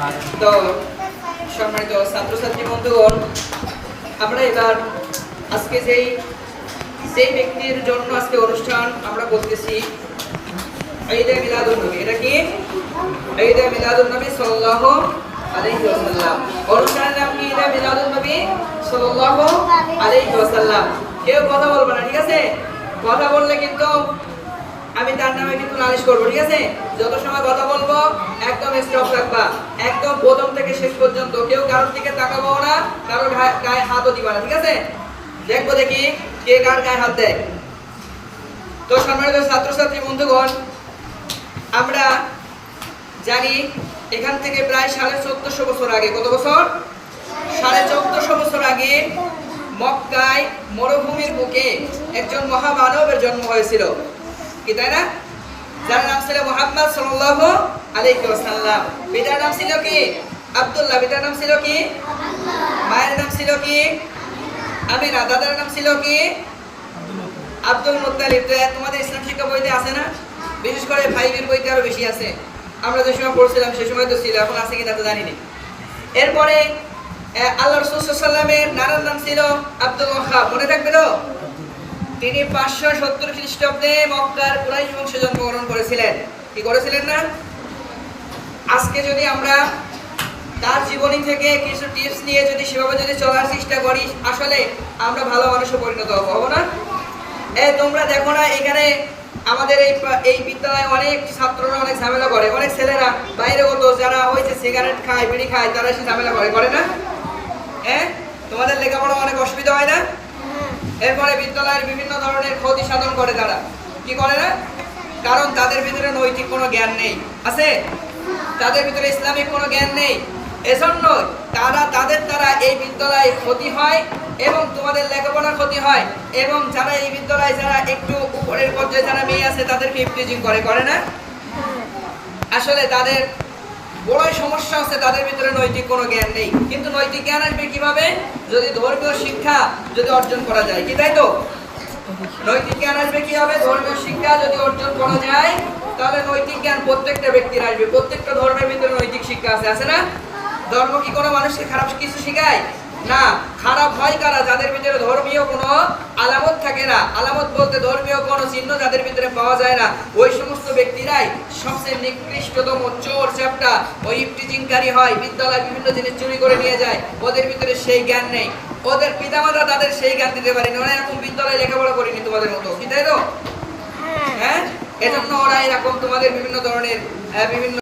তো সম্মানিত ছাত্রছাত্রী বন্ধুগণ, আমরা এবার আজকে যেই ব্যক্তির জন্য আজকে অনুষ্ঠান আমরা বলতেছি ঈদে মিলাদুন নবী। এটা কি? ঈদে মিলাদুন নবী সাল্লাল্লাহু আলাইহি ওয়াসাল্লাম। অনুষ্ঠানের নাম কি? ঈদে মিলাদুন নবী সাল্লাল্লাহু আলাইহি ওয়াসাল্লাম। কেউ কথা বলবে না, ঠিক আছে? কথা বললে কিন্তু আমি তার নামে কিন্তু নালিশ করব, ঠিক আছে? যত সময় কথা বলবো একদম স্টপ রাখবা, একদম প্রথম থেকে শেষ পর্যন্ত। কেউ কারোর দিকে তাকাবো না, কারোর গায়ে হাতও দিবা না, ঠিক আছে? দেখবো দেখি কে কার গায়ে হাত দেয়। তো সম্মানিত ছাত্রছাত্রী বন্ধুগণ, আমরা জানি এখান থেকে প্রায় 1450 বছর আগে, কত বছর? 1450 বছর আগে মক্কায় মরুভূমির বুকে একজন মহামানবের জন্ম হয়েছিল, কি তাই না? যার নাম ছিল মুহাম্মদ সাল্লাল্লাহু আলাইহি ওয়াসাল্লাম। পিতার নাম ছিল কি? আব্দুল্লাহ। পিতার নাম ছিল কি? মায়ের নাম ছিল কি? আমিনা। দাদার নাম ছিল কি? Abdul Muttalib. তোমাদের ইসলাম শিক্ষা বইতে আছে না? বিশেষ করে 5 এর বইতে আরো বেশি আছে। আমরা যে সময় পড়ছিলাম সে সময় তো ছিল, এখন আছে কিনা তো জানি না। এরপরে আল্লাহ রাসূল সাল্লাল্লাহু আলাইহি ওয়াসাল্লামের নানার নাম ছিল আব্দুল ওয়াহাব, মনে থাকবে তো? তিনি 570 খ্রিস্টাব্দে মক্কার কুরাইশ বংশে জন্মগ্রহণ করেছিলেন। কি করেছিলেন না? আজকে যদি আমরা তার জীবনী থেকে কিছু টিপস নিয়ে যদি সেভাবে যদি চলার চেষ্টা করি, আসলে আমরা ভালো মানুষে পরিণত হব না? তোমরা দেখো না, এখানে আমাদের এই বিদ্যালয়ে অনেক ছাত্ররা অনেক ঝামেলা করে, অনেক ছেলেরা বাইরে হতো যারা হয়েছে সিগারেট খায়, বিড়ি খায়, তারা এসে ঝামেলা করে না? তোমাদের লেখাপড়া অনেক অসুবিধা হয় না? এরপরে বিদ্যালয়ের বিভিন্ন ধরনের ক্ষতি সাধন করে তারা, কি করে না? কারণ তাদের ভিতরে নৈতিক কোনো জ্ঞান নেই, আছে? তাদের ভিতরে ইসলামিক কোনো জ্ঞান নেই। এজন্য তাদের দ্বারা এই বিদ্যালয়ে ক্ষতি হয় এবং তোমাদের লেখাপড়ার ক্ষতি হয়। এবং যারা এই বিদ্যালয়ে যারা একটু উপরের পর্যায়ে যারা মেয়ে আছে তাদেরকে ইফটিজিং করে না? আসলে তাদের বড়ই সমস্যা আছে, তাদের ভিতরে নৈতিক কোনো জ্ঞান নেই। কিন্তু নৈতিক জ্ঞান আসবে কিভাবে? যদি ধর্মীয় শিক্ষা যদি অর্জন করা যায়, কি তাই তো? নৈতিক জ্ঞান আসবে কি হবে? ধর্মীয় শিক্ষা যদি অর্জন করা যায় তাহলে নৈতিক জ্ঞান প্রত্যেকটা ব্যক্তির আসবে। প্রত্যেকটা ধর্মের ভিতরে নৈতিক শিক্ষা আছে না? ধর্ম কি কোনো মানুষকে খারাপ কিছু শেখায় না? খারাপ হয় কারা? যাদের ভিতরে ধর্মীয় কোনো আলামত থাকে না। আলামত বলতে ধর্মীয় কোনো চিহ্ন যাদের ভিতরে পাওয়া যায় না, ওই সমস্ত ব্যক্তিরাই সবচেয়ে নিকৃষ্টতম চোর চ্যাপ্টা, ওই ইফটিজিংকারী হয়। বিদ্যালয়ে বিভিন্ন জিনিস চুরি করে নিয়ে যায়, ওদের ভিতরে সেই জ্ঞান নেই। ওদের পিতামাতা তাদের সেই জ্ঞান দিতে পারেনি, ওরা এরকম বিদ্যালয়ে লেখাপড়া করেনি তোমাদের মতো, কি তাই তো? এজন্য ওরা এরকম তোমাদের বিভিন্ন ধরনের বিভিন্ন